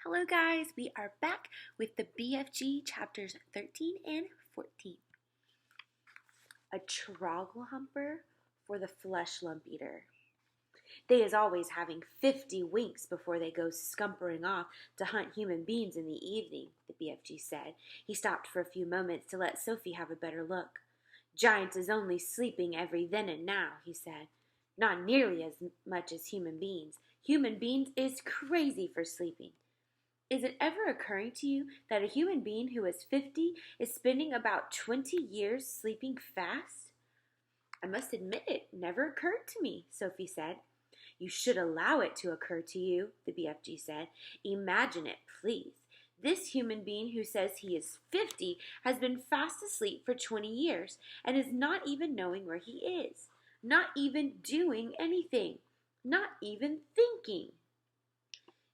Hello guys, we are back with the BFG chapters 13 and 14. A troggle humper for the flesh lump eater. They is always having 50 winks before they go scumpering off to hunt human beings in the evening, the BFG said. He stopped for a few moments to let Sophie have a better look. Giants is only sleeping every then and now, he said. Not nearly as much as human beings. Human beings is crazy for sleeping. Is it ever occurring to you that a human being who is 50 is spending about 20 years sleeping fast? I must admit it never occurred to me, Sophie said. You should allow it to occur to you, the BFG said. Imagine it, please. This human being who says he is 50 has been fast asleep for 20 years and is not even knowing where he is, not even doing anything, not even thinking.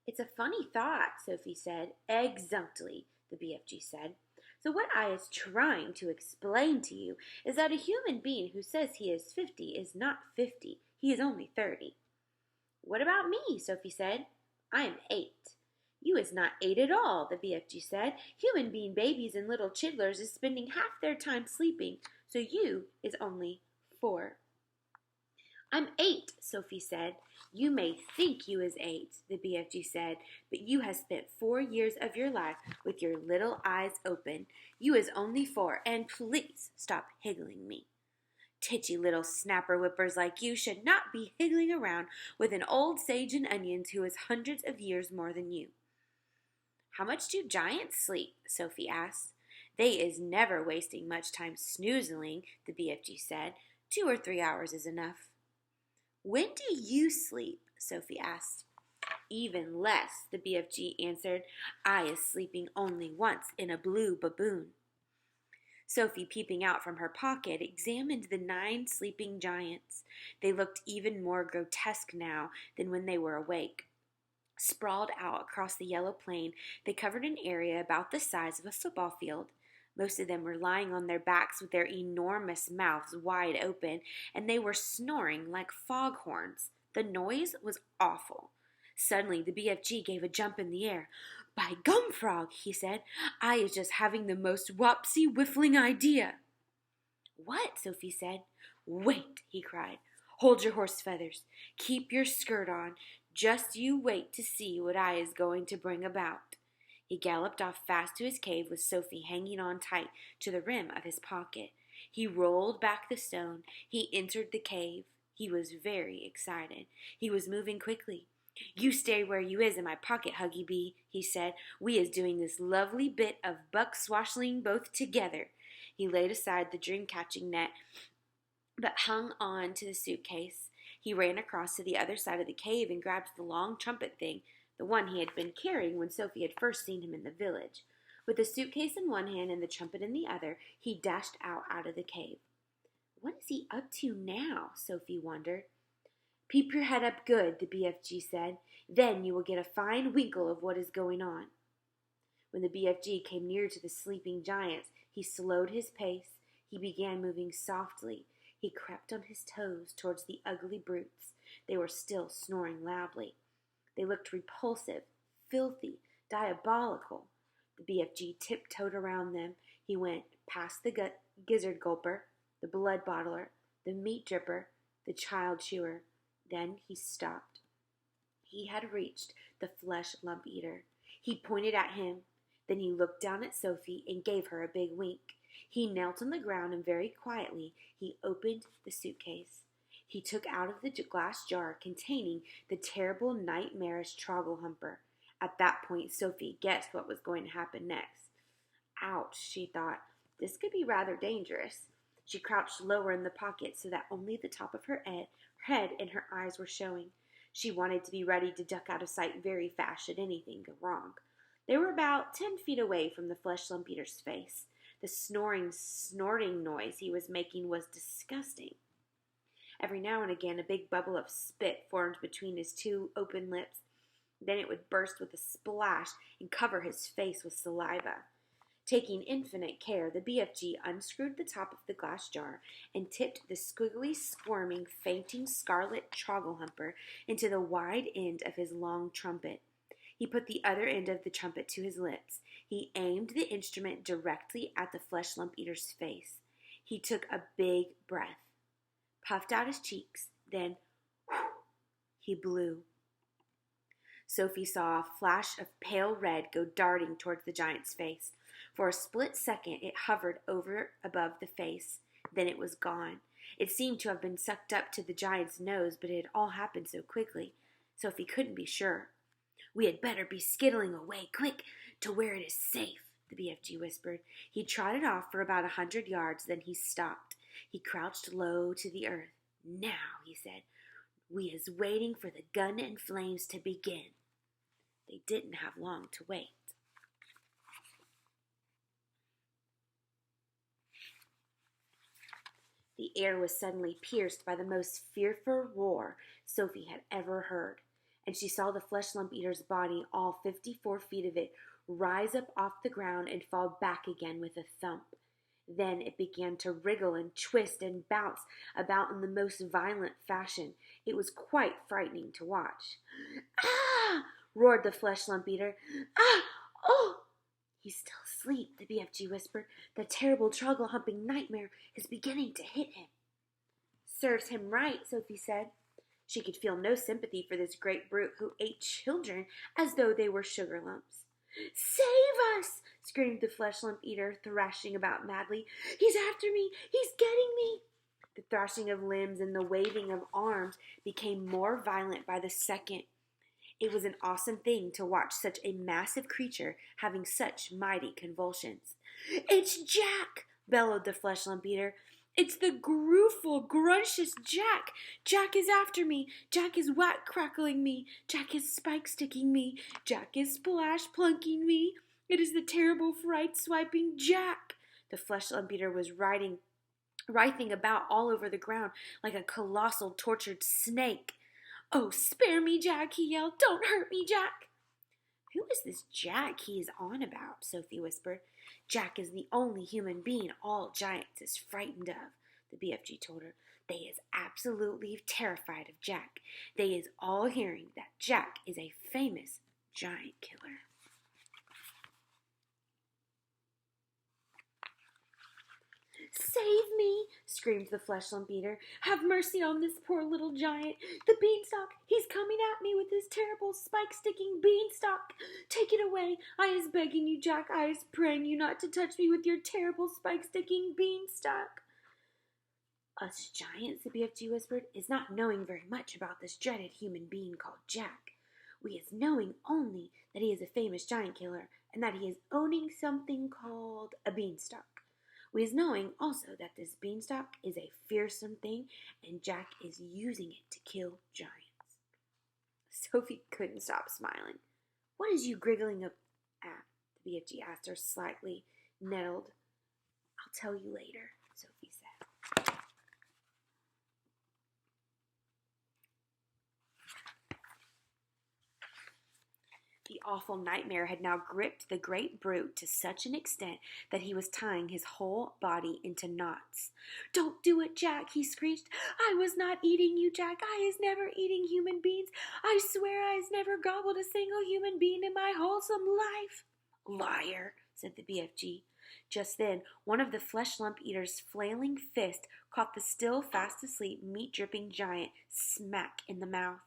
It's a funny thought, Sophie said. Exactly, the BFG said. So what I is trying to explain to you is that a human being who says he is 50 is not 50. He is only 30. What about me? Sophie said. I am 8. You is not 8 at all, the BFG said. Human being babies and little chidlers is spending half their time sleeping, so you is only 4. I'm 8, Sophie said. You may think you is 8, the BFG said, but you have spent 4 years of your life with your little eyes open. You is only 4, and please stop higgling me. Titchy little snapper whippers like you should not be higgling around with an old sage and onions who is hundreds of years more than you. How much do giants sleep? Sophie asked. They is never wasting much time snoozling, the BFG said. 2 or 3 hours is enough. When do you sleep? Sophie asked. Even less, the BFG answered. I is sleeping only once in a blue baboon. Sophie, peeping out from her pocket, examined the 9 sleeping giants. They looked even more grotesque now than when they were awake. Sprawled out across the yellow plain, they covered an area about the size of a football field. Most of them were lying on their backs with their enormous mouths wide open, and they were snoring like foghorns. The noise was awful. Suddenly, the BFG gave a jump in the air. By gum frog, he said, I is just having the most wopsy whiffling idea. What? Sophie said. Wait, he cried. Hold your horse feathers. Keep your skirt on. Just you wait to see what I is going to bring about. He galloped off fast to his cave with Sophie hanging on tight to the rim of his pocket. He rolled back the stone. He entered the cave. He was very excited. He was moving quickly. You stay where you is in my pocket, Huggy Bee, he said. We is doing this lovely bit of buck swashling both together. He laid aside the dream-catching net, but hung on to the suitcase. He ran across to the other side of the cave and grabbed the long trumpet thing, the one he had been carrying when Sophie had first seen him in the village. With the suitcase in one hand and the trumpet in the other, he dashed out of the cave. What is he up to now? Sophie wondered. Peep your head up good, the BFG said. Then you will get a fine winkle of what is going on. When the BFG came near to the sleeping giants, he slowed his pace. He began moving softly. He crept on his toes towards the ugly brutes. They were still snoring loudly. They looked repulsive, filthy, diabolical. The BFG tiptoed around them. He went past the gizzard gulper, the blood bottler, the meat dripper, the child chewer. Then he stopped. He had reached the flesh lump eater. He pointed at him. Then he looked down at Sophie and gave her a big wink. He knelt on the ground and very quietly he opened the suitcase. He took out of the glass jar containing the terrible nightmarish troggle humper. At that point, Sophie guessed what was going to happen next. Ouch, she thought. This could be rather dangerous. She crouched lower in the pocket so that only the top of her head and her eyes were showing. She wanted to be ready to duck out of sight very fast should anything go wrong. They were about 10 feet away from the flesh lump eater's face. The snorting noise he was making was disgusting. Every now and again, a big bubble of spit formed between his 2 open lips. Then it would burst with a splash and cover his face with saliva. Taking infinite care, the BFG unscrewed the top of the glass jar and tipped the squiggly, squirming, fainting scarlet troggle humper into the wide end of his long trumpet. He put the other end of the trumpet to his lips. He aimed the instrument directly at the flesh lump eater's face. He took a big breath, puffed out his cheeks, then whew, he blew. Sophie saw a flash of pale red go darting towards the giant's face. For a split second it hovered over above the face. Then it was gone. It seemed to have been sucked up to the giant's nose, but it had all happened so quickly. Sophie couldn't be sure. "We had better be skittling away quick to where it is safe," the BFG whispered. He trotted off for about 100 yards, then he stopped. He crouched low to the earth. "Now," he said, "we is waiting for the gun and flames to begin." They didn't have long to wait. The air was suddenly pierced by the most fearful roar Sophie had ever heard, and she saw the flesh lump eater's body, all 54 feet of it, rise up off the ground and fall back again with a thump. Then it began to wriggle and twist and bounce about in the most violent fashion. It was quite frightening to watch. "Ah!" roared the flesh lump eater. "Ah! Oh!" "He's still asleep," the BFG whispered. "The terrible troggle-humping nightmare is beginning to hit him." "Serves him right," Sophie said. She could feel no sympathy for this great brute who ate children as though they were sugar lumps. "Save us!" screamed the flesh lump eater, thrashing about madly. "He's after me! He's getting me!" The thrashing of limbs and the waving of arms became more violent by the second. It was an awesome thing to watch such a massive creature having such mighty convulsions. "It's Jack!" bellowed the flesh lump eater. "It's the grewful, gruncious Jack! Jack is after me! Jack is whack crackling me! Jack is spike sticking me! Jack is splash plunking me! It is the terrible fright swiping Jack!" The flesh lump eater was writhing about all over the ground like a colossal tortured snake. "Oh, spare me, Jack!" he yelled. "Don't hurt me, Jack!" "Who is this Jack he is on about?" Sophie whispered. "Jack is the only human being all giants is frightened of," the BFG told her. "They is absolutely terrified of Jack. They is all hearing that Jack is a famous giant killer." "Save me!" screamed the flesh lump eater. "Have mercy on this poor little giant. The beanstalk, he's coming at me with his terrible spike-sticking beanstalk. Take it away. I is begging you, Jack. I is praying you not to touch me with your terrible spike-sticking beanstalk." "Us giants," the BFG whispered, "is not knowing very much about this dreaded human being called Jack. We is knowing only that he is a famous giant killer and that he is owning something called a beanstalk. We is knowing also that this beanstalk is a fearsome thing and Jack is using it to kill giants." Sophie couldn't stop smiling. "What is you giggling at?" the BFG asked her, slightly nettled. "I'll tell you later," Sophie said. The awful nightmare had now gripped the great brute to such an extent that he was tying his whole body into knots. "Don't do it, Jack," he screeched. "I was not eating you, Jack. I is never eating human beings. I swear I is never gobbled a single human being in my wholesome life." "Liar," said the BFG. Just then, one of the flesh lump eater's flailing fist caught the still fast asleep, meat-dripping giant smack in the mouth.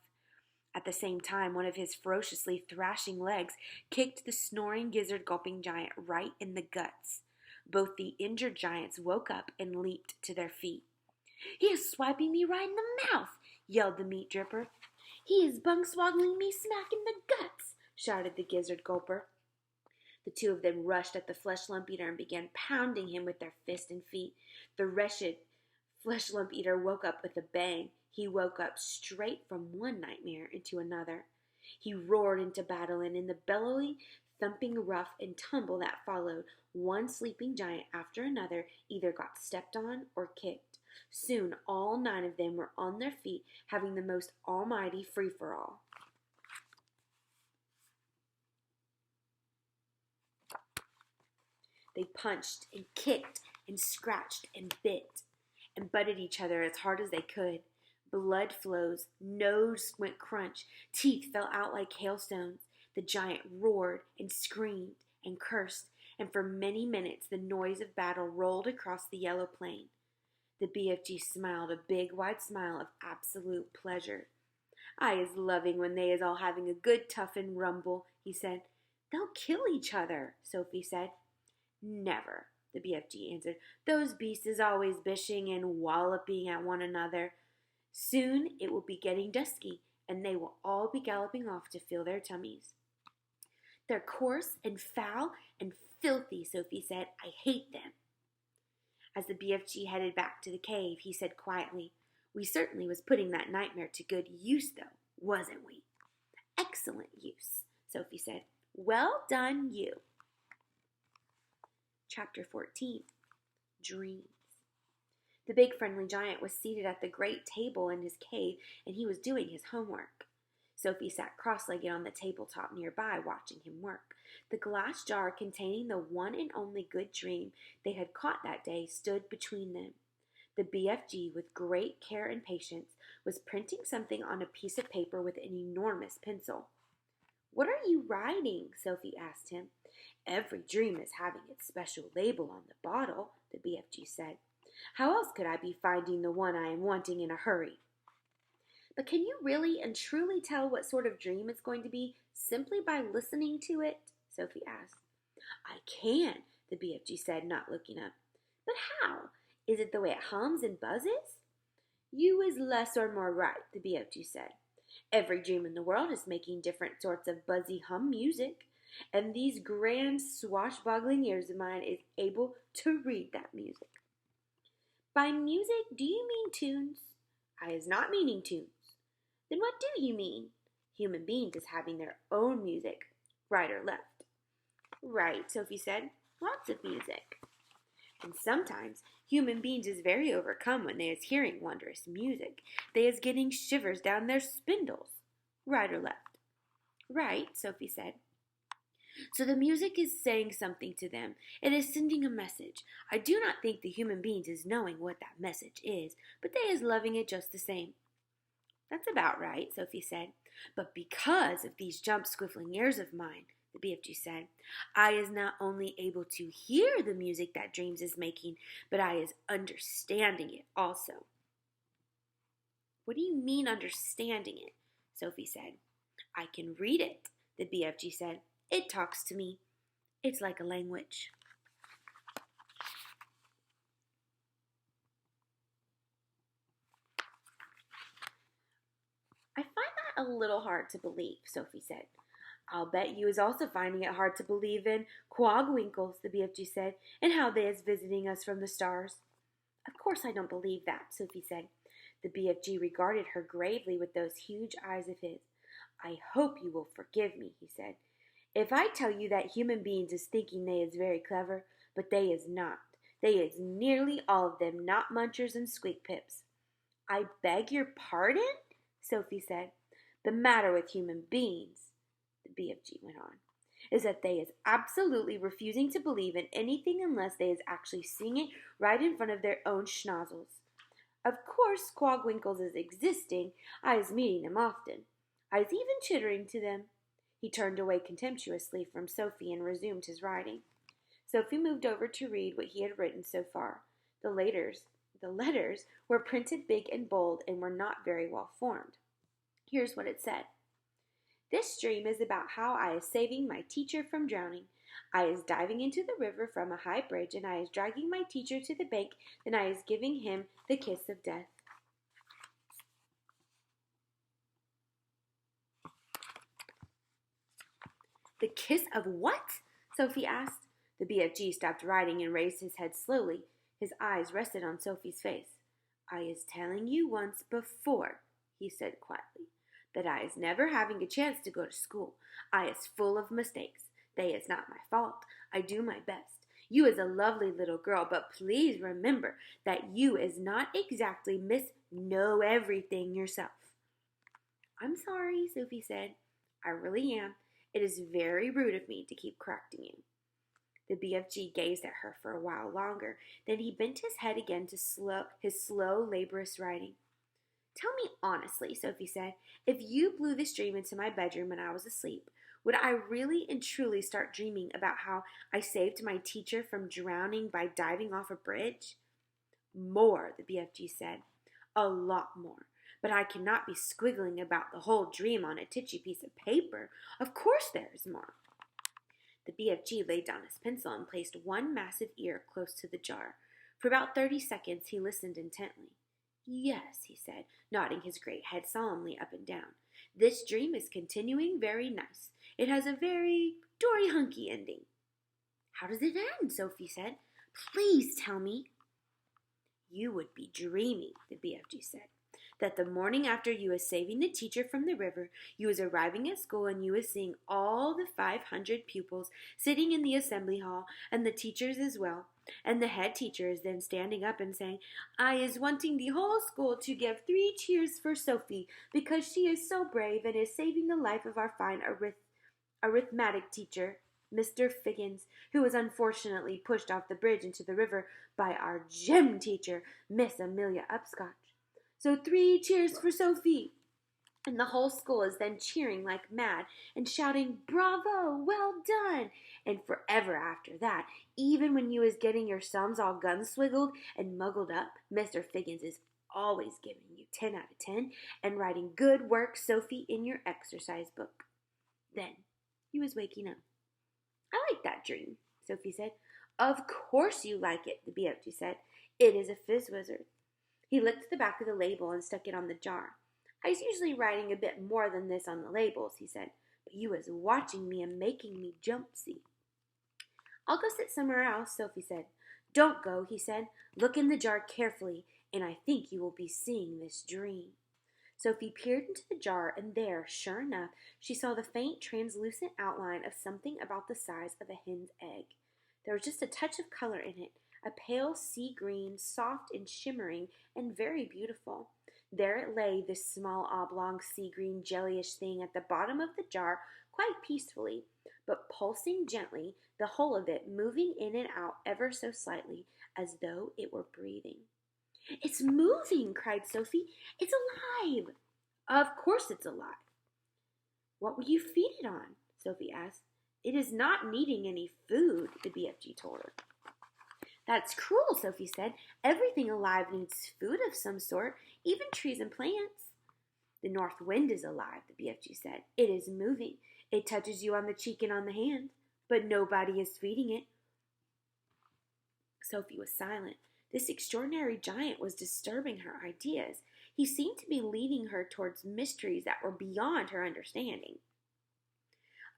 At the same time, one of his ferociously thrashing legs kicked the snoring, gizzard-gulping giant right in the guts. Both the injured giants woke up and leaped to their feet. "He is swiping me right in the mouth," yelled the meat dripper. "He is bung-swaggling me smack in the guts," shouted the gizzard-gulper. The two of them rushed at the flesh lump eater and began pounding him with their fists and feet. The wretched flesh lump eater woke up with a bang. He woke up straight from one nightmare into another. He roared into battle, and in the bellowy, thumping rough and tumble that followed, one sleeping giant after another either got stepped on or kicked. Soon all 9 of them were on their feet, having the most almighty free-for-all. They punched and kicked and scratched and bit and butted each other as hard as they could. Blood flows, nose went crunch, teeth fell out like hailstones. The giant roared and screamed and cursed, and for many minutes the noise of battle rolled across the yellow plain. The BFG smiled a big, wide smile of absolute pleasure. "I is loving when they is all having a good toughin' rumble," he said. "They'll kill each other," Sophie said. "Never," the BFG answered. "Those beasts is always bishing and walloping at one another. Soon it will be getting dusky, and they will all be galloping off to fill their tummies." "They're coarse and foul and filthy," Sophie said. "I hate them." As the BFG headed back to the cave, he said quietly, "We certainly was putting that nightmare to good use, though, wasn't we?" "Excellent use," Sophie said. "Well done, you." Chapter 14. Dreams. The big friendly giant was seated at the great table in his cave, and he was doing his homework. Sophie sat cross-legged on the tabletop nearby, watching him work. The glass jar containing the one and only good dream they had caught that day stood between them. The BFG, with great care and patience, was printing something on a piece of paper with an enormous pencil. "What are you writing?" Sophie asked him. "Every dream is having its special label on the bottle," the BFG said. "How else could I be finding the one I am wanting in a hurry?" "But can you really and truly tell what sort of dream it's going to be simply by listening to it?" Sophie asked. "I can," the BFG said, not looking up. "But how? Is it the way it hums and buzzes?" "You is less or more right," the BFG said. "Every dream in the world is making different sorts of buzzy hum music, and these grand swashbuckling ears of mine is able to read that music." "By music, do you mean tunes?" "I is not meaning tunes." "Then what do you mean?" "Human beings is having their own music, right or left." "Right," Sophie said. "Lots of music." "And sometimes human beings is very overcome when they is hearing wondrous music. They is getting shivers down their spindles. Right or left?" "Right," Sophie said. "So the music is saying something to them. It is sending a message. I do not think the human beings is knowing what that message is, but they is loving it just the same." "That's about right," Sophie said. "But because of these jump-squiffling ears of mine," the BFG said, "I is not only able to hear the music that dreams is making, but I is understanding it also." "What do you mean understanding it?" Sophie said. "I can read it," the BFG said. "It talks to me. It's like a language." "I find that a little hard to believe," Sophie said. "I'll bet you is also finding it hard to believe in quagwinkles," the BFG said, "and how they is visiting us from the stars." "Of course I don't believe that," Sophie said. The BFG regarded her gravely with those huge eyes of his. "I hope you will forgive me," he said, "if I tell you that human beings is thinking they is very clever, but they is not. They is nearly all of them not munchers and squeak pips." "I beg your pardon?" Sophie said. "The matter with human beings," the BFG went on, "is that they is absolutely refusing to believe in anything unless they is actually seeing it right in front of their own schnozzles. Of course, quagwinkles is existing. I is meeting them often. I is even chittering to them." He turned away contemptuously from Sophie and resumed his writing. Sophie moved over to read what he had written so far. The letters were printed big and bold and were not very well formed. Here's what it said. "This dream is about how I is saving my teacher from drowning. I is diving into the river from a high bridge, and I is dragging my teacher to the bank, then I is giving him the kiss of death." "The kiss of what?" Sophie asked. The BFG stopped writing and raised his head slowly. His eyes rested on Sophie's face. "I is telling you once before," he said quietly, "that I is never having a chance to go to school. I is full of mistakes. They is not my fault. I do my best. You is a lovely little girl, but please remember that you is not exactly Miss Know Everything yourself." "I'm sorry," Sophie said. "I really am. It is very rude of me to keep correcting you." The BFG gazed at her for a while longer. Then he bent his head again to his slow, laborious writing. "Tell me honestly," Sophie said, "if you blew this dream into my bedroom when I was asleep, Would I really and truly start dreaming about how I saved my teacher from drowning by diving off a bridge? More, the BFG said. A lot more. But I cannot be squiggling about the whole dream on a titchy piece of paper. Of course there is more. The BFG laid down his pencil and placed one massive ear close to the jar. For about 30 seconds he listened intently. Yes, he said, nodding his great head solemnly up and down. This dream is continuing very nice. It has a very Dory Hunky ending. How does it end? Sophie said. Please tell me. You would be dreaming, the BFG said, that the morning after you was saving the teacher from the river, you was arriving at school and you was seeing all the 500 pupils sitting in the assembly hall and the teachers as well. And the head teacher is then standing up and saying, I is wanting the whole school to give 3 cheers for Sophie because she is so brave and is saving the life of our fine arithmetic teacher, Mr. Figgins, who was unfortunately pushed off the bridge into the river by our gym teacher, Miss Amelia Upscotch. So 3 cheers for Sophie. And the whole school is then cheering like mad and shouting, Bravo, well done. And forever after that, even when you is getting your sums all gun-swiggled and muggled up, Mr. Figgins is always giving you 10 out of 10 and writing good work, Sophie, in your exercise book. Then you was waking up. I like that dream, Sophie said. Of course you like it, the BFG said. It is a fizz wizard. He licked the back of the label and stuck it on the jar. I was usually writing a bit more than this on the labels, he said, but you was watching me and making me jump, see. I'll go sit somewhere else, Sophie said. Don't go, he said. Look in the jar carefully, and I think you will be seeing this dream. Sophie peered into the jar, and there, sure enough, she saw the faint, translucent outline of something about the size of a hen's egg. There was just a touch of color in it, a pale sea green, soft and shimmering, and very beautiful. There it lay, this small oblong sea green jellyish thing at the bottom of the jar, quite peacefully, but pulsing gently, the whole of it moving in and out ever so slightly, as though it were breathing. It's moving, cried Sophie. It's alive. Of course it's alive. What will you feed it on? Sophie asked. It is not needing any food, the BFG told her. That's cruel, Sophie said. Everything alive needs food of some sort, even trees and plants. The north wind is alive, the BFG said. It is moving. It touches you on the cheek and on the hand, but nobody is feeding it. Sophie was silent. This extraordinary giant was disturbing her ideas. He seemed to be leading her towards mysteries that were beyond her understanding.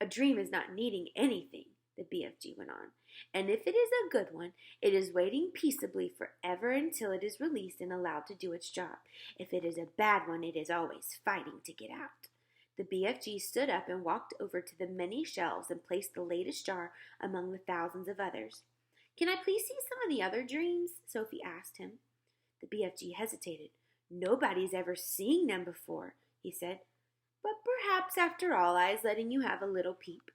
A dream is not needing anything, the BFG went on, and if it is a good one, it is waiting peaceably forever until it is released and allowed to do its job. If it is a bad one, it is always fighting to get out. The BFG stood up and walked over to the many shelves and placed the latest jar among the thousands of others. Can I please see some of the other dreams? Sophie asked him. The BFG hesitated. Nobody's ever seen them before, he said. But perhaps after all I is letting you have a little peep.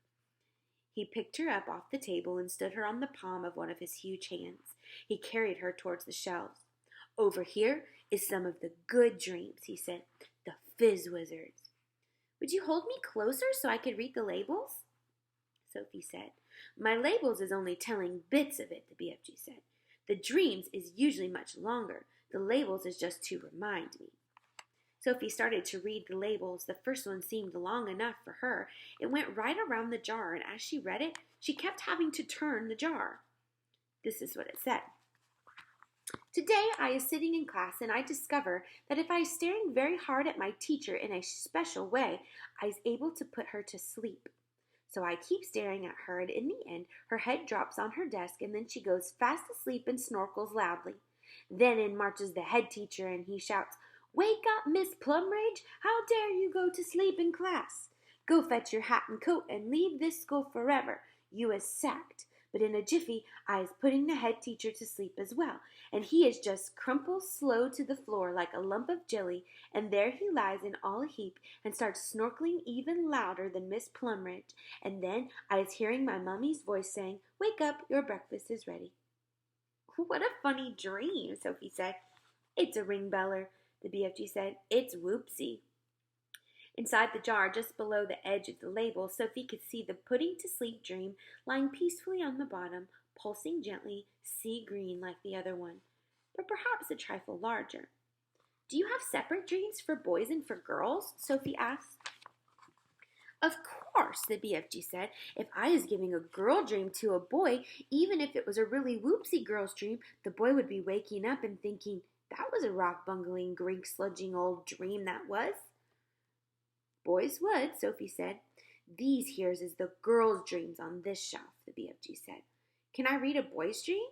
He picked her up off the table and stood her on the palm of one of his huge hands. He carried her towards the shelves. Over here is some of the good dreams, he said. The fizz wizards. Would you hold me closer so I could read the labels? Sophie said. My labels is only telling bits of it, the BFG said. The dreams is usually much longer. The labels is just to remind me. Sophie started to read the labels. The first one seemed long enough for her. It went right around the jar, and as she read it, she kept having to turn the jar. This is what it said. Today I is sitting in class, and I discover that if I is staring very hard at my teacher in a special way, I is able to put her to sleep. So I keep staring at her, and in the end, her head drops on her desk, and then she goes fast asleep and snorkles loudly. Then in marches the head teacher, and he shouts, Wake up, Miss Plumridge! How dare you go to sleep in class? Go fetch your hat and coat and leave this school forever. You is sacked. But in a jiffy, I is putting the head teacher to sleep as well, and he is just crumples slow to the floor like a lump of jelly, and there he lies in all a heap and starts snorkeling even louder than Miss Plumridge, and then I is hearing my mummy's voice saying, Wake up, your breakfast is ready. What a funny dream, Sophie said. It's a ring beller, the BFG said. It's whoopsie. Inside the jar, just below the edge of the label, Sophie could see the putting to sleep dream lying peacefully on the bottom, pulsing gently, sea green like the other one, but perhaps a trifle larger. Do you have separate dreams for boys and for girls? Sophie asked. Of course, the BFG said. If I was giving a girl dream to a boy, even if it was a really whoopsie girl's dream, the boy would be waking up and thinking, that was a rock-bungling, Greek-sludging old dream that was. Boys would, Sophie said. These here's is the girls' dreams on this shelf, the BFG said. Can I read a boy's dream?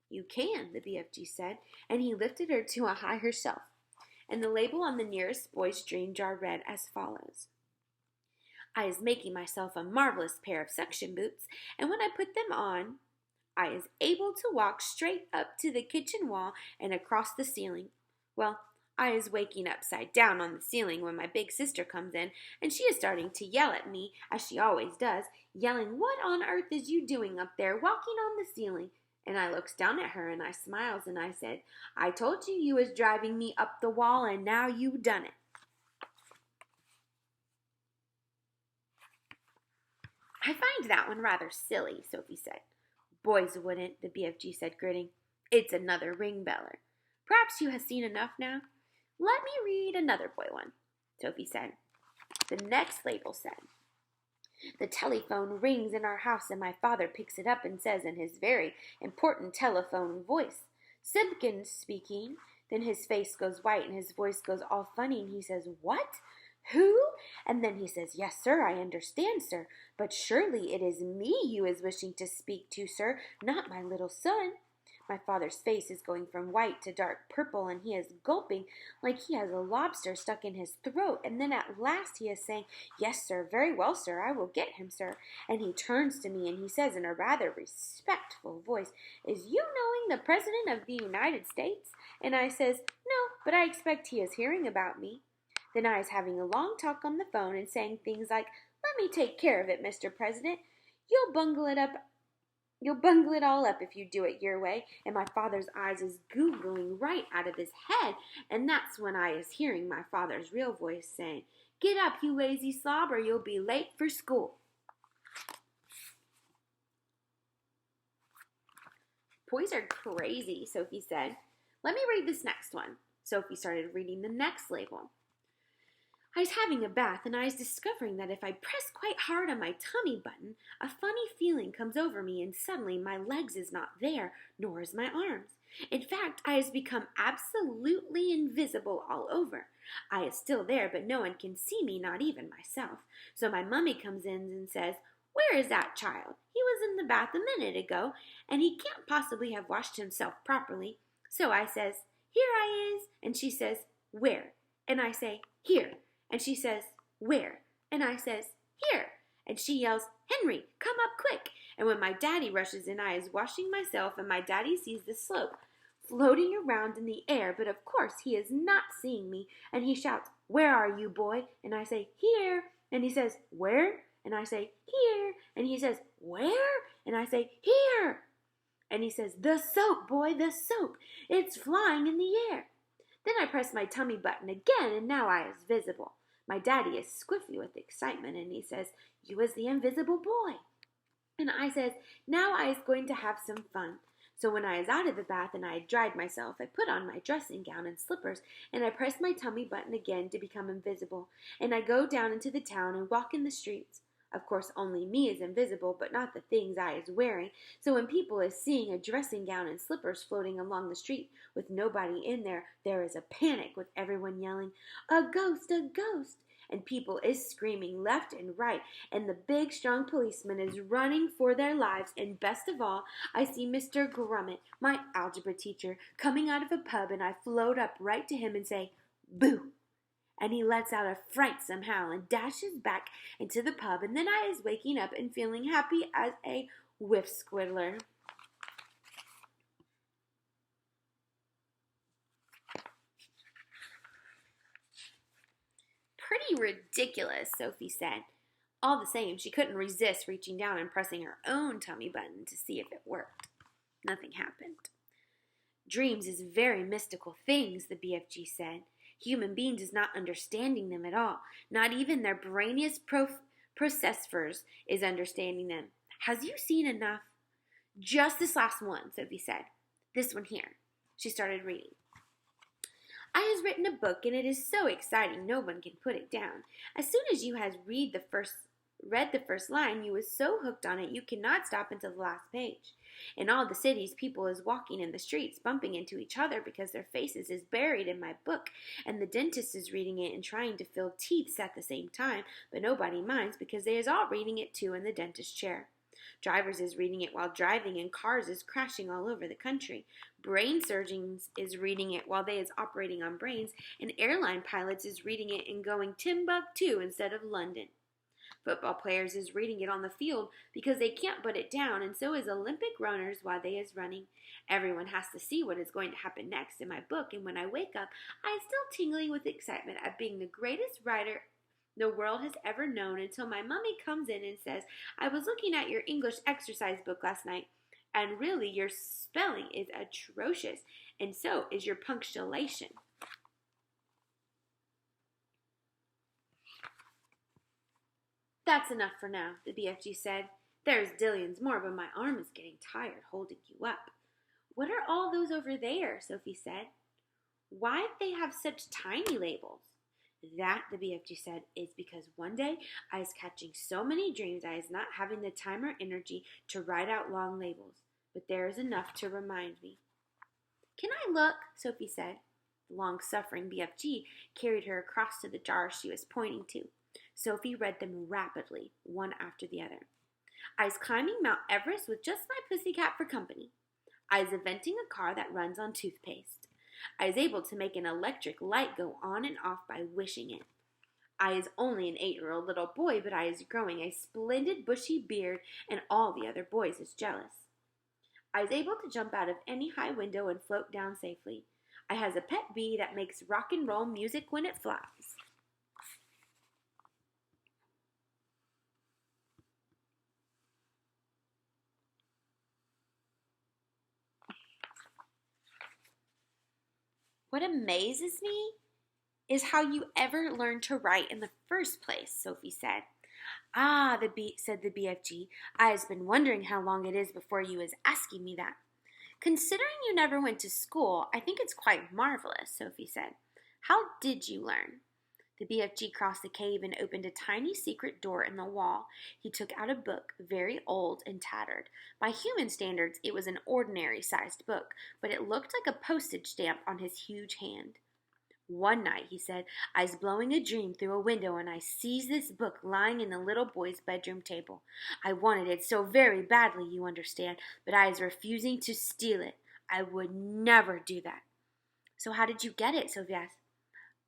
You can, the BFG said, and he lifted her to a higher shelf. And the label on the nearest boy's dream jar read as follows. I is making myself a marvelous pair of suction boots, and when I put them on, I is able to walk straight up to the kitchen wall and across the ceiling. Well, I is waking upside down on the ceiling when my big sister comes in, and she is starting to yell at me, as she always does, yelling, what on earth is you doing up there, walking on the ceiling? And I looks down at her, and I smiles, and I said, I told you was driving me up the wall, and now you done it. I find that one rather silly, Sophie said. Boys wouldn't, the BFG said, grinning. It's another ring beller. Perhaps you have seen enough now. Let me read another boy one, Sophie said. The next label said, the telephone rings in our house and my father picks it up and says in his very important telephone voice, Simpkins speaking. Then his face goes white and his voice goes all funny and he says, what? Who? And then he says, yes, sir, I understand, sir, but surely it is me you is wishing to speak to, sir, not my little son. My father's face is going from white to dark purple, and he is gulping like he has a lobster stuck in his throat, and then at last he is saying, yes, sir, very well, sir, I will get him, sir. And he turns to me and he says in a rather respectful voice, is you knowing the President of the United States? And I says, no, but I expect he is hearing about me. Then I is having a long talk on the phone and saying things like, let me take care of it, Mr. President. You'll bungle it all up if you do it your way. And my father's eyes is googling right out of his head. And that's when I is hearing my father's real voice saying, get up, you lazy slob, or you'll be late for school. Boys are crazy, Sophie said. Let me read this next one. Sophie started reading the next label. I was having a bath, and I was discovering that if I press quite hard on my tummy button, a funny feeling comes over me, and suddenly my legs is not there, nor is my arms. In fact, I has become absolutely invisible all over. I is still there, but no one can see me, not even myself. So my mummy comes in and says, where is that child? He was in the bath a minute ago, and he can't possibly have washed himself properly. So I says, here I is, and she says, where? And I say, here. And she says, where? And I says, here. And she yells, Henry, come up quick. And when my daddy rushes in, I is washing myself, and my daddy sees the slope floating around in the air, but of course he is not seeing me, and he shouts, where are you, boy? And I say, here. And he says, where? And I say, here. And he says, where? And I say, here. And he says, the soap, boy, the soap. It's flying in the air. Then I press my tummy button again, and now I is visible. My daddy is squiffy with excitement, and he says, you is the invisible boy. And I says, now I is going to have some fun. So when I is out of the bath and I had dried myself, I put on my dressing gown and slippers, and I press my tummy button again to become invisible. And I go down into the town and walk in the streets. Of course, only me is invisible, but not the things I is wearing. So when people is seeing a dressing gown and slippers floating along the street with nobody in there, there is a panic with everyone yelling, a ghost, a ghost. And people is screaming left and right, and the big, strong policeman is running for their lives. And best of all, I see Mr. Grummet, my algebra teacher, coming out of a pub, and I float up right to him and say, boo. And he lets out a frightsome howl and dashes back into the pub, and then I is waking up and feeling happy as a whiff squiddler. Pretty ridiculous, Sophie said. All the same, she couldn't resist reaching down and pressing her own tummy button to see if it worked. Nothing happened. Dreams is very mystical things, the BFG said. Human beings is not understanding them at all. Not even their brainiest processors is understanding them. Has you seen enough? Just this last one, Sophie said. This one here. She started reading. I has written a book, and it is so exciting no one can put it down. As soon as you has read the first line, you is so hooked on it you cannot stop until the last page. In all the cities, people is walking in the streets, bumping into each other because their faces is buried in my book, and the dentist is reading it and trying to fill teeth at the same time, but nobody minds because they is all reading it too in the dentist chair. Drivers is reading it while driving, and cars is crashing all over the country. Brain surgeons is reading it while they is operating on brains, and airline pilots is reading it and going Timbuktu instead of London. Football players is reading it on the field because they can't put it down, and so is Olympic runners while they is running. Everyone has to see what is going to happen next in my book, and when I wake up, I am still tingling with excitement at being the greatest writer the world has ever known until my mummy comes in and says, I was looking at your English exercise book last night, and really your spelling is atrocious, and so is your punctuation. That's enough for now, the BFG said. There's dillions more, but my arm is getting tired holding you up. What are all those over there? Sophie said. Why do they have such tiny labels? That, the BFG said, is because one day I was catching so many dreams I was not having the time or energy to write out long labels. But there is enough to remind me. Can I look? Sophie said. The long-suffering BFG carried her across to the jars she was pointing to. Sophie read them rapidly, one after the other. I was climbing Mount Everest with just my pussycat for company. I was inventing a car that runs on toothpaste. I was able to make an electric light go on and off by wishing it. I is only an 8-year-old little boy, but I is growing a splendid bushy beard, and all the other boys is jealous. I was able to jump out of any high window and float down safely. I has a pet bee that makes rock and roll music when it flies. What amazes me is how you ever learned to write in the first place, Sophie said. Said the BFG. I has been wondering how long it is before you is asking me that. Considering you never went to school, I think it's quite marvelous, Sophie said. How did you learn? The BFG crossed the cave and opened a tiny secret door in the wall. He took out a book, very old and tattered. By human standards, it was an ordinary-sized book, but it looked like a postage stamp on his huge hand. One night, he said, I was blowing a dream through a window and I seized this book lying in the little boy's bedroom table. I wanted it so very badly, you understand, but I was refusing to steal it. I would never do that. So how did you get it? Sophie asked.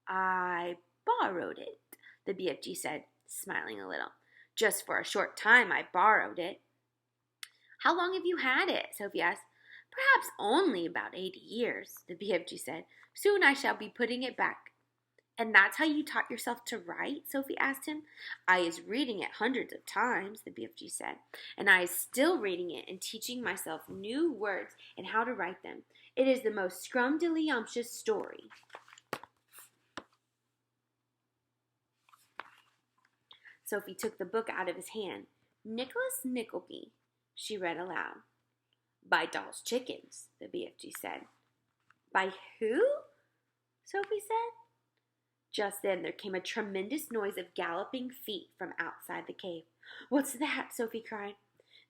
I borrowed it, the BFG said, smiling a little. Just for a short time I borrowed it. How long have you had it? Sophie asked. Perhaps only about 80 years, the BFG said. Soon I shall be putting it back. And that's how you taught yourself to write? Sophie asked him. I is reading it hundreds of times, the BFG said, and I is still reading it and teaching myself new words and how to write them. It is the most scrumdiddlyumptious story. Sophie took the book out of his hand. Nicholas Nickleby, she read aloud. By Doll's Chickens, the BFG said. By who? Sophie said. Just then there came a tremendous noise of galloping feet from outside the cave. What's that? Sophie cried.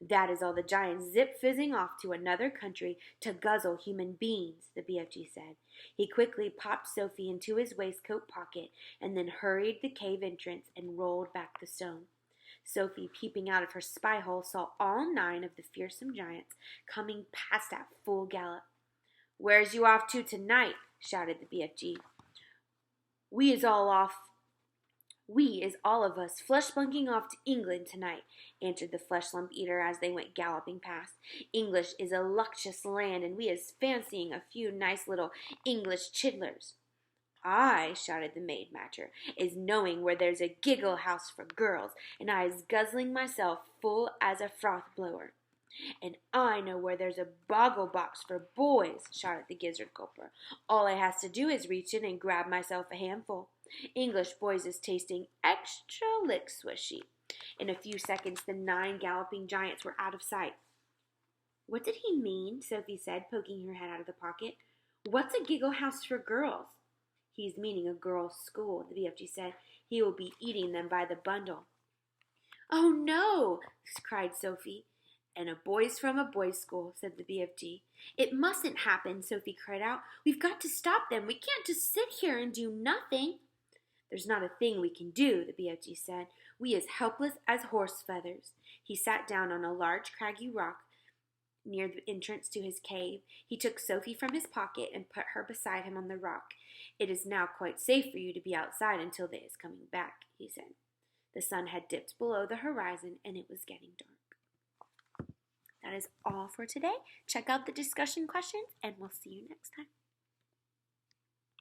That is all the giants zip-fizzing off to another country to guzzle human beings, the BFG said. He quickly popped Sophie into his waistcoat pocket and then hurried the cave entrance and rolled back the stone. Sophie, peeping out of her spy hole, saw all 9 of the fearsome giants coming past at full gallop. Where's you off to tonight? Shouted the BFG. We is all of us flesh-bunking off to England tonight, answered the flesh-lump eater as they went galloping past. English is a luscious land, and we is fancying a few nice little English chidlers. I, shouted the maid matcher, is knowing where there's a giggle house for girls, and I is guzzling myself full as a froth blower. "And I know where there's a boggle box for boys," shouted the gizzard gulper. "All I has to do is reach in and grab myself a handful. English boys is tasting extra lick swishy." In a few seconds the 9 galloping giants were out of sight. "What did he mean?" Sophie said, poking her head out of the pocket. "What's a giggle house for girls?" "He's meaning a girls' school," the BFG said. "He will be eating them by the bundle." "Oh, no!" cried Sophie. "And a boys from a boys' school," said the BFG. "It mustn't happen," Sophie cried out. "We've got to stop them. We can't just sit here and do nothing." "There's not a thing we can do," the BFG said. "We as helpless as horse feathers." He sat down on a large craggy rock near the entrance to his cave. He took Sophie from his pocket and put her beside him on the rock. "It is now quite safe for you to be outside until they is coming back," he said. The sun had dipped below the horizon and it was getting dark. That is all for today. Check out the discussion questions and we'll see you next time.